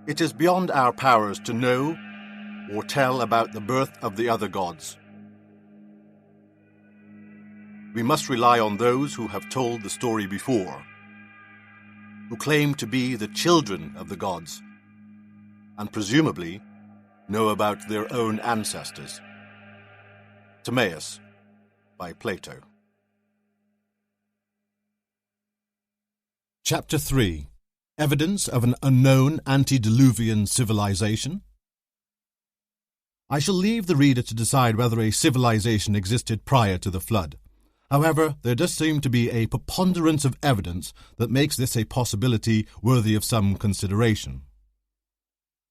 It is beyond our powers to know or tell about the birth of the other gods. We must rely on those who have told the story before, who claim to be the children of the gods, and presumably know about their own ancestors. Timaeus, by Plato. Chapter 3. Evidence of an unknown antediluvian civilization. I shall leave the reader to decide whether a civilization existed prior to the flood. However, there does seem to be a preponderance of evidence that makes this a possibility worthy of some consideration.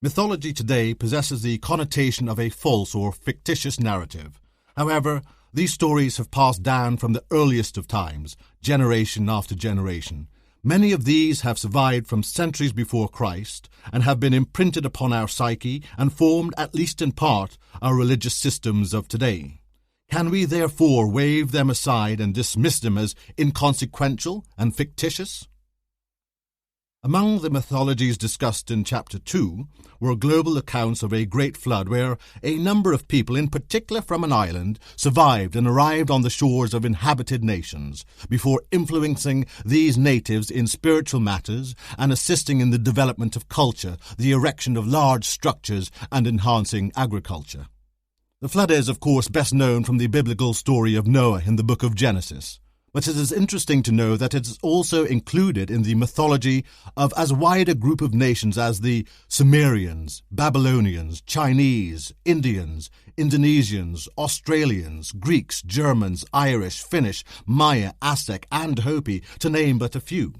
Mythology today possesses the connotation of a false or fictitious narrative. However, these stories have passed down from the earliest of times, generation after generation. Many of these have survived from centuries before Christ and have been imprinted upon our psyche and formed, at least in part, our religious systems of today. Can we therefore wave them aside and dismiss them as inconsequential and fictitious? Among the mythologies discussed in Chapter 2 were global accounts of a great flood where a number of people, in particular from an island, survived and arrived on the shores of inhabited nations before influencing these natives in spiritual matters and assisting in the development of culture, the erection of large structures, and enhancing agriculture. The flood is, of course, best known from the biblical story of Noah in the book of Genesis. But it is interesting to know that it is also included in the mythology of as wide a group of nations as the Sumerians, Babylonians, Chinese, Indians, Indonesians, Australians, Greeks, Germans, Irish, Finnish, Maya, Aztec, and Hopi, to name but a few.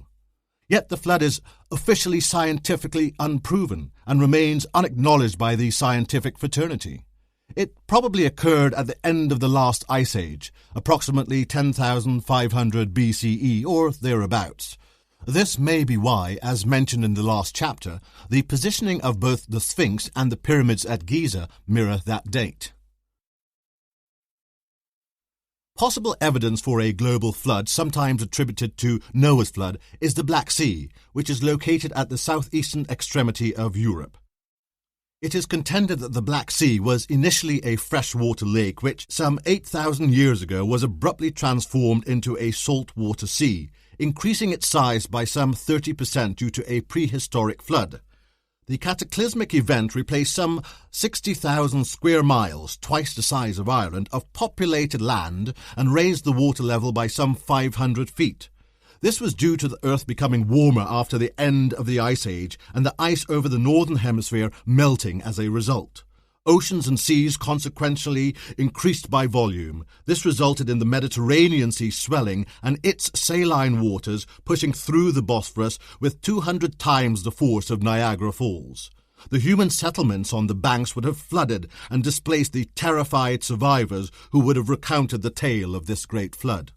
Yet the flood is officially scientifically unproven and remains unacknowledged by the scientific fraternity. It probably occurred at the end of the last ice age, approximately 10,500 BCE or thereabouts. This may be why, as mentioned in the last chapter, the positioning of both the Sphinx and the pyramids at Giza mirror that date. Possible evidence for a global flood, sometimes attributed to Noah's flood, is the Black Sea, which is located at the southeastern extremity of Europe. It is contended that the Black Sea was initially a freshwater lake which, some 8,000 years ago, was abruptly transformed into a saltwater sea, increasing its size by some 30% due to a prehistoric flood. The cataclysmic event replaced some 60,000 square miles, twice the size of Ireland, of populated land and raised the water level by some 500 feet. This was due to the Earth becoming warmer after the end of the Ice Age and the ice over the northern hemisphere melting as a result. Oceans and seas consequentially increased by volume. This resulted in the Mediterranean Sea swelling and its saline waters pushing through the Bosphorus with 200 times the force of Niagara Falls. The human settlements on the banks would have flooded and displaced the terrified survivors who would have recounted the tale of this great flood.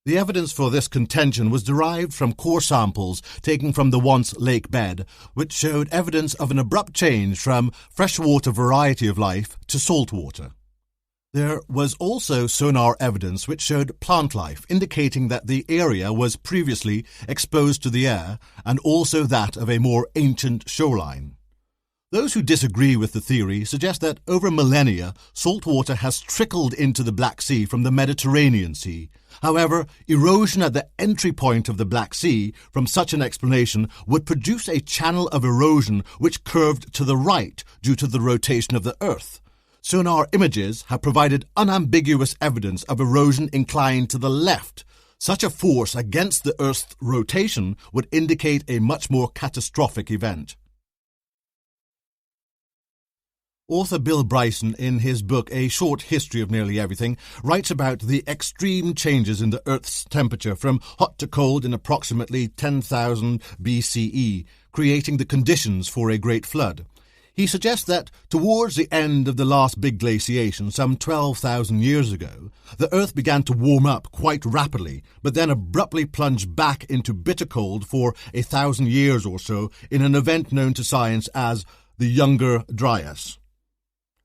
The evidence for this contention was derived from core samples taken from the once lake bed, which showed evidence of an abrupt change from freshwater variety of life to saltwater. There was also sonar evidence which showed plant life, indicating that the area was previously exposed to the air and also that of a more ancient shoreline. Those who disagree with the theory suggest that over millennia, saltwater has trickled into the Black Sea from the Mediterranean Sea. However, erosion at the entry point of the Black Sea from such an explanation would produce a channel of erosion which curved to the right due to the rotation of the Earth. Sonar images have provided unambiguous evidence of erosion inclined to the left. Such a force against the Earth's rotation would indicate a much more catastrophic event. Author Bill Bryson, in his book A Short History of Nearly Everything, writes about the extreme changes in the Earth's temperature from hot to cold in approximately 10,000 BCE, creating the conditions for a great flood. He suggests that towards the end of the last big glaciation, some 12,000 years ago, the Earth began to warm up quite rapidly, but then abruptly plunged back into bitter cold for 1,000 years or so in an event known to science as the Younger Dryas.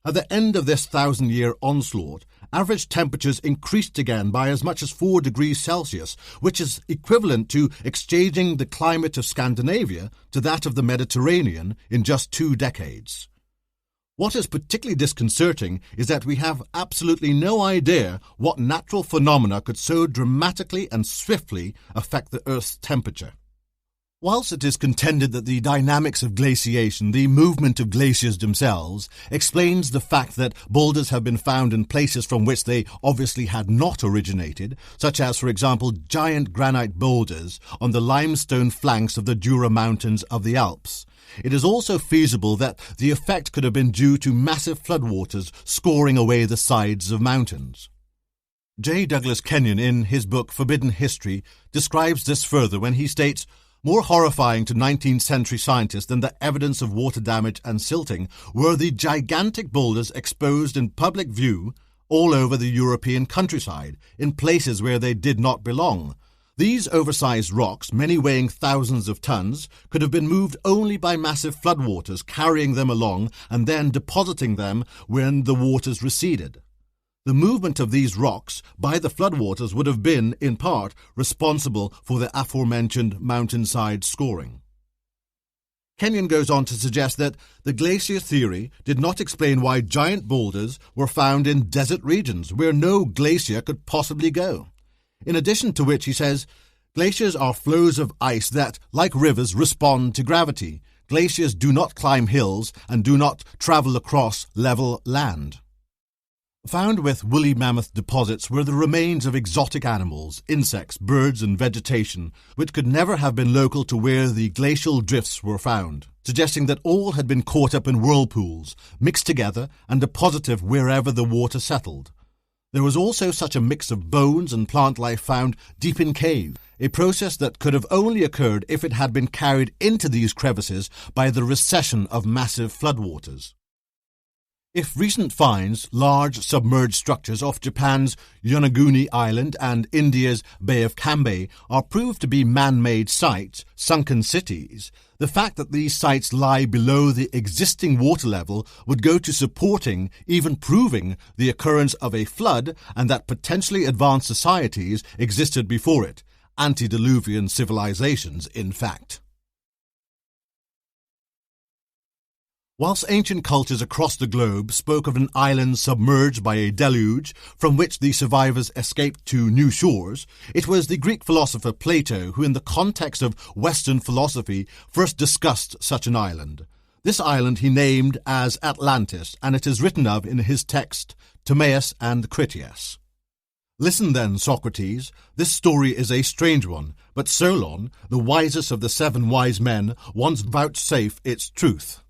At the end of this 1,000-year onslaught, average temperatures increased again by as much as 4 degrees Celsius, which is equivalent to exchanging the climate of Scandinavia to that of the Mediterranean in just 2 decades. What is particularly disconcerting is that we have absolutely no idea what natural phenomena could so dramatically and swiftly affect the Earth's temperature. Whilst it is contended that the dynamics of glaciation, the movement of glaciers themselves, explains the fact that boulders have been found in places from which they obviously had not originated, such as, for example, giant granite boulders on the limestone flanks of the Jura Mountains of the Alps, it is also feasible that the effect could have been due to massive floodwaters scoring away the sides of mountains. J. Douglas Kenyon, in his book Forbidden History, describes this further when he states, "More horrifying to 19th century scientists than the evidence of water damage and silting were the gigantic boulders exposed in public view all over the European countryside, in places where they did not belong. These oversized rocks, many weighing thousands of tons, could have been moved only by massive floodwaters carrying them along and then depositing them when the waters receded. The movement of these rocks by the floodwaters would have been, in part, responsible for the aforementioned mountainside scoring." Kenyon goes on to suggest that the glacier theory did not explain why giant boulders were found in desert regions where no glacier could possibly go. In addition to which, he says, glaciers are flows of ice that, like rivers, respond to gravity. Glaciers do not climb hills and do not travel across level land. Found with woolly mammoth deposits were the remains of exotic animals, insects, birds and vegetation, which could never have been local to where the glacial drifts were found, suggesting that all had been caught up in whirlpools, mixed together and deposited wherever the water settled. There was also such a mix of bones and plant life found deep in caves, a process that could have only occurred if it had been carried into these crevices by the recession of massive floodwaters. If recent finds, large submerged structures off Japan's Yonaguni Island and India's Bay of Cambay, are proved to be man-made sites, sunken cities, the fact that these sites lie below the existing water level would go to supporting, even proving, the occurrence of a flood and that potentially advanced societies existed before it, antediluvian civilizations, in fact. Whilst ancient cultures across the globe spoke of an island submerged by a deluge from which the survivors escaped to new shores, it was the Greek philosopher Plato who, in the context of Western philosophy, first discussed such an island. This island he named as Atlantis, and it is written of in his text Timaeus and Critias. "Listen then, Socrates, this story is a strange one, but Solon, the wisest of the 7 wise men, once vouchsafed its truth.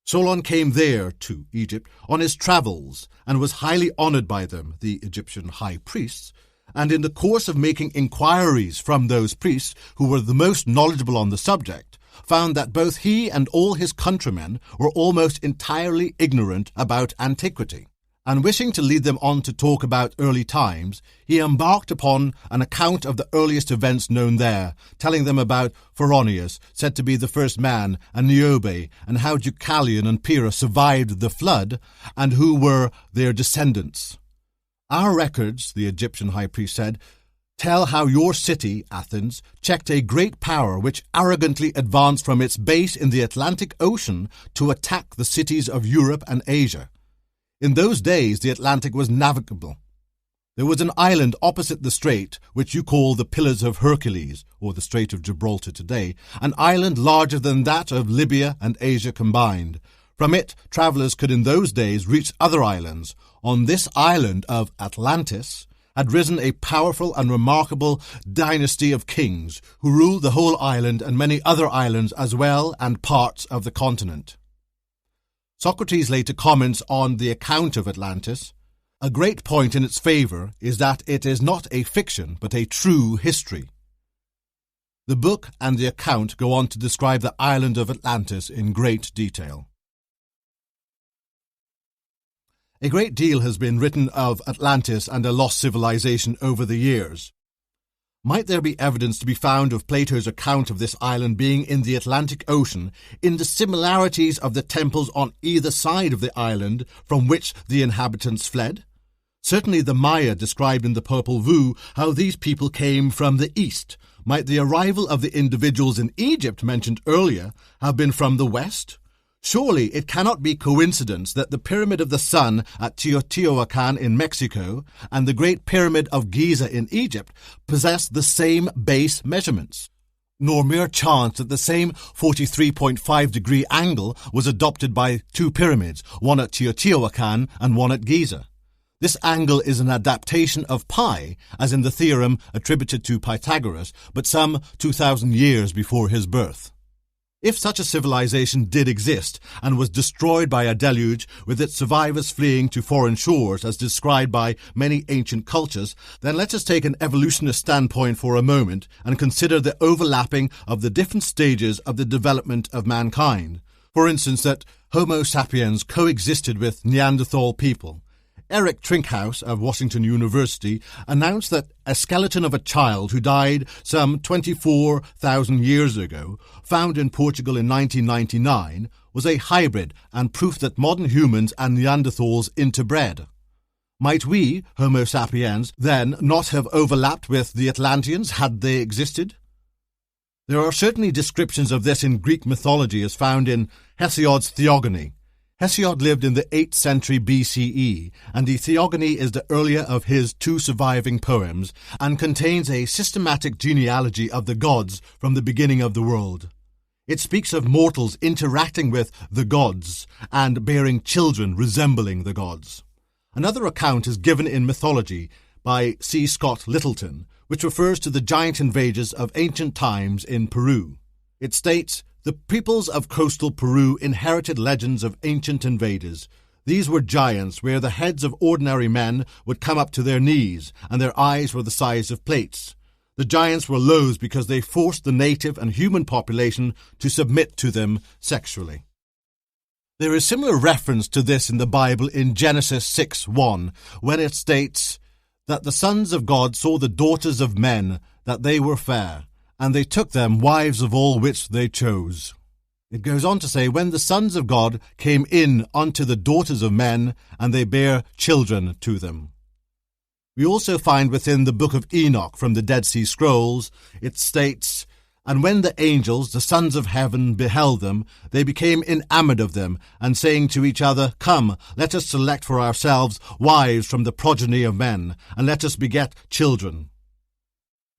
Solon came there, to Egypt, on his travels, and was highly honoured by them, the Egyptian high priests, and in the course of making inquiries from those priests who were the most knowledgeable on the subject, found that both he and all his countrymen were almost entirely ignorant about antiquity. And wishing to lead them on to talk about early times, he embarked upon an account of the earliest events known there, telling them about Pharaonius, said to be the first man, and Niobe, and how Deucalion and Pyrrha survived the flood, and who were their descendants. Our records, the Egyptian high priest said, tell how your city, Athens, checked a great power which arrogantly advanced from its base in the Atlantic Ocean to attack the cities of Europe and Asia. In those days the Atlantic was navigable. There was an island opposite the strait, which you call the Pillars of Hercules, or the Strait of Gibraltar today, an island larger than that of Libya and Asia combined. From it, travellers could in those days reach other islands. On this island of Atlantis had risen a powerful and remarkable dynasty of kings, who ruled the whole island and many other islands as well and parts of the continent. Socrates later comments on the account of Atlantis. A great point in its favour is that it is not a fiction but a true history. The book and the account go on to describe the island of Atlantis in great detail. A great deal has been written of Atlantis and a lost civilization over the years. Might there be evidence to be found of Plato's account of this island being in the Atlantic Ocean in the similarities of the temples on either side of the island from which the inhabitants fled? Certainly the Maya described in the Popol Vuh how these people came from the east. Might the arrival of the individuals in Egypt mentioned earlier have been from the west? Surely it cannot be coincidence that the Pyramid of the Sun at Teotihuacan in Mexico and the Great Pyramid of Giza in Egypt possess the same base measurements. Nor mere chance that the same 43.5-degree angle was adopted by two pyramids, one at Teotihuacan and one at Giza. This angle is an adaptation of pi, as in the theorem attributed to Pythagoras, but some 2,000 years before his birth. If such a civilization did exist and was destroyed by a deluge, with its survivors fleeing to foreign shores as described by many ancient cultures, then let us take an evolutionist standpoint for a moment and consider the overlapping of the different stages of the development of mankind. For instance, that Homo sapiens coexisted with Neanderthal people. Eric Trinkhaus of Washington University announced that a skeleton of a child who died some 24,000 years ago, found in Portugal in 1999, was a hybrid and proof that modern humans and Neanderthals interbred. Might we, Homo sapiens, then not have overlapped with the Atlanteans had they existed? There are certainly descriptions of this in Greek mythology as found in Hesiod's Theogony. Hesiod lived in the 8th century BCE, and the Theogony is the earlier of his two surviving poems and contains a systematic genealogy of the gods from the beginning of the world. It speaks of mortals interacting with the gods and bearing children resembling the gods. Another account is given in Mythology by C. Scott Littleton, which refers to the giant invaders of ancient times in Peru. It states, "The peoples of coastal Peru inherited legends of ancient invaders. These were giants where the heads of ordinary men would come up to their knees, and their eyes were the size of plates. The giants were loathed because they forced the native and human population to submit to them sexually." There is similar reference to this in the Bible in Genesis 6:1, when it states that the sons of God saw the daughters of men, that they were fair, and they took them wives of all which they chose. It goes on to say, when the sons of God came in unto the daughters of men, and they bare children to them. We also find within the book of Enoch from the Dead Sea Scrolls, it states, "And when the angels, the sons of heaven, beheld them, they became enamoured of them, and saying to each other, Come, let us select for ourselves wives from the progeny of men, and let us beget children."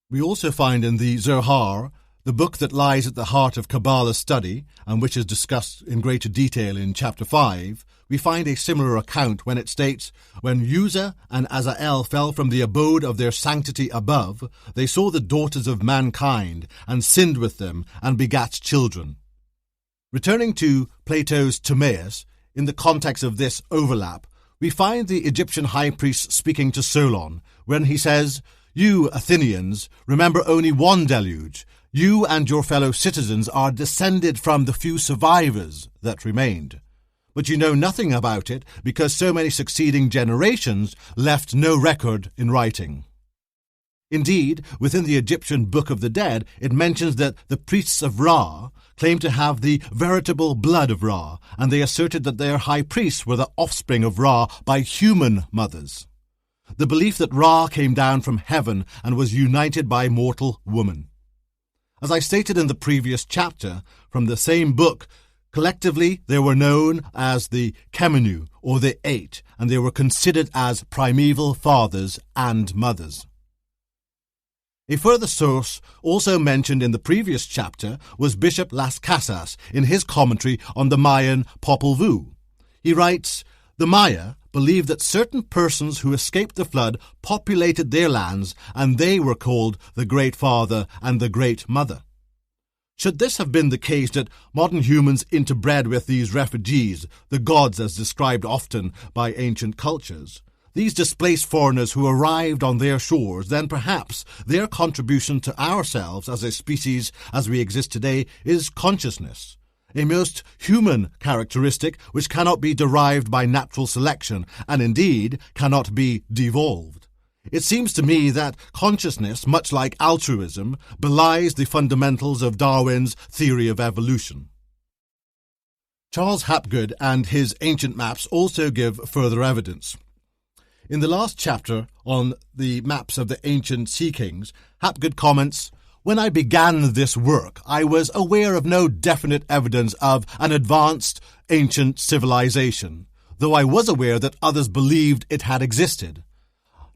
We also find in the Zohar, the book that lies at the heart of Kabbalah's study, and which is discussed in greater detail in chapter 5, we find a similar account when it states, "When Uzzah and Azael fell from the abode of their sanctity above, they saw the daughters of mankind, and sinned with them, and begat children." Returning to Plato's Timaeus, in the context of this overlap, we find the Egyptian high priest speaking to Solon, when he says, "You, Athenians, remember only one deluge. You and your fellow citizens are descended from the few survivors that remained. But you know nothing about it because so many succeeding generations left no record in writing." Indeed, within the Egyptian Book of the Dead, it mentions that the priests of Ra claimed to have the veritable blood of Ra, and they asserted that their high priests were the offspring of Ra by human mothers. The belief that Ra came down from heaven and was united by mortal woman. As I stated in the previous chapter, from the same book, collectively they were known as the Kemenu, or the Eight, and they were considered as primeval fathers and mothers. A further source, also mentioned in the previous chapter, was Bishop Las Casas in his commentary on the Mayan Popol Vuh. He writes, "The Maya believed that certain persons who escaped the flood populated their lands, and they were called the Great Father and the Great Mother. Should this have been the case that modern humans interbred with these refugees, the gods as described often by ancient cultures, these displaced foreigners who arrived on their shores, then perhaps their contribution to ourselves as a species as we exist today is consciousness, a most human characteristic which cannot be derived by natural selection and indeed cannot be devolved. It seems to me that consciousness, much like altruism, belies the fundamentals of Darwin's theory of evolution." Charles Hapgood and his ancient maps also give further evidence. In the last chapter on the maps of the ancient sea kings, Hapgood comments, "When I began this work, I was aware of no definite evidence of an advanced ancient civilization, though I was aware that others believed it had existed.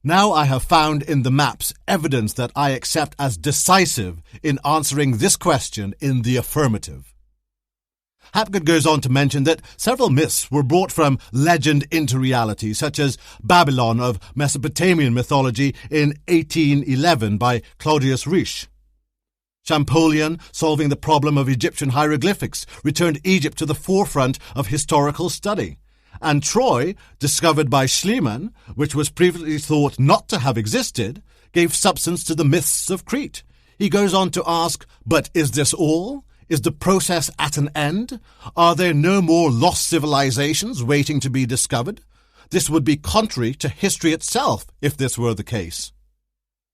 Now I have found in the maps evidence that I accept as decisive in answering this question in the affirmative." Hapgood goes on to mention that several myths were brought from legend into reality, such as Babylon of Mesopotamian mythology in 1811 by Claudius Riesch. Champollion, solving the problem of Egyptian hieroglyphics, returned Egypt to the forefront of historical study. And Troy, discovered by Schliemann, which was previously thought not to have existed, gave substance to the myths of Crete. He goes on to ask, but is this all? Is the process at an end? Are there no more lost civilizations waiting to be discovered? This would be contrary to history itself if this were the case.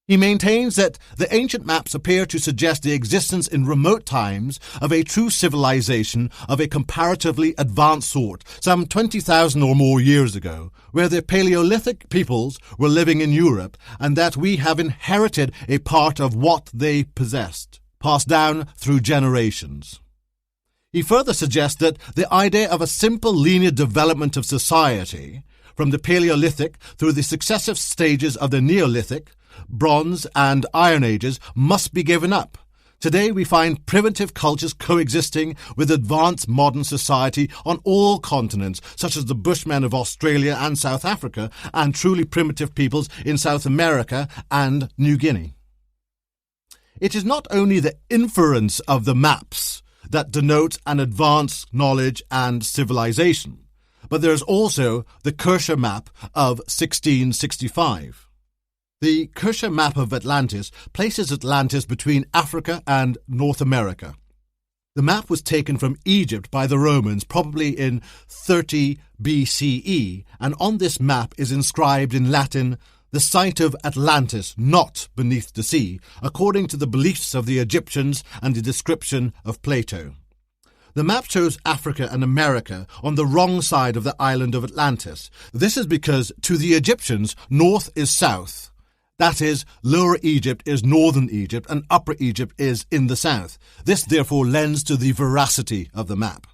He maintains that the ancient maps appear to suggest the existence in remote times of a true civilization of a comparatively advanced sort, some 20,000 or more years ago, where the Paleolithic peoples were living in Europe, and that we have inherited a part of what they possessed, passed down through generations. He further suggests that the idea of a simple linear development of society, from the Paleolithic through the successive stages of the Neolithic, Bronze and Iron Ages, must be given up. Today we find primitive cultures coexisting with advanced modern society on all continents, such as the Bushmen of Australia and South Africa, and truly primitive peoples in South America and New Guinea. It is not only the inference of the maps that denotes an advanced knowledge and civilization, but there is also the Kircher map of 1665. The Kircher map of Atlantis places Atlantis between Africa and North America. The map was taken from Egypt by the Romans probably in 30 BCE, and on this map is inscribed in Latin, "The site of Atlantis, not beneath the sea," according to the beliefs of the Egyptians and the description of Plato. The map shows Africa and America on the wrong side of the island of Atlantis. This is because, to the Egyptians, north is south. That is, Lower Egypt is northern Egypt and Upper Egypt is in the south. This therefore lends to the veracity of the map.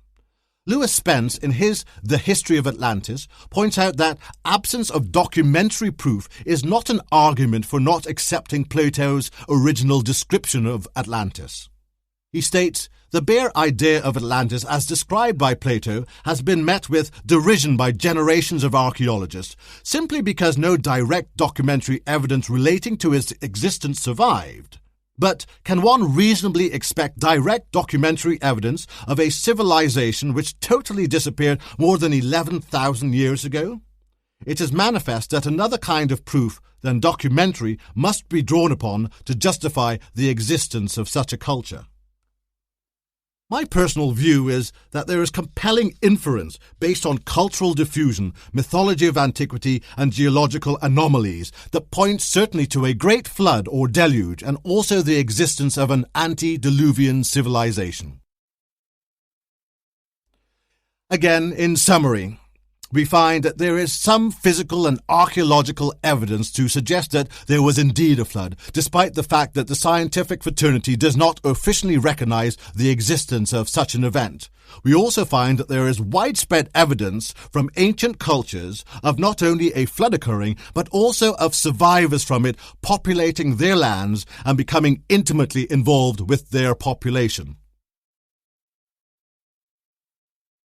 Lewis Spence, in his The History of Atlantis, points out that absence of documentary proof is not an argument for not accepting Plato's original description of Atlantis. He states, "The bare idea of Atlantis as described by Plato has been met with derision by generations of archaeologists, simply because no direct documentary evidence relating to its existence survived. But can one reasonably expect direct documentary evidence of a civilization which totally disappeared more than 11,000 years ago? It is manifest that another kind of proof than documentary must be drawn upon to justify the existence of such a culture." My personal view is that there is compelling inference based on cultural diffusion, mythology of antiquity, and geological anomalies that points certainly to a great flood or deluge and also the existence of an antediluvian civilization. Again, in summary, we find that there is some physical and archaeological evidence to suggest that there was indeed a flood, despite the fact that the scientific fraternity does not officially recognize the existence of such an event. We also find that there is widespread evidence from ancient cultures of not only a flood occurring, but also of survivors from it populating their lands and becoming intimately involved with their population.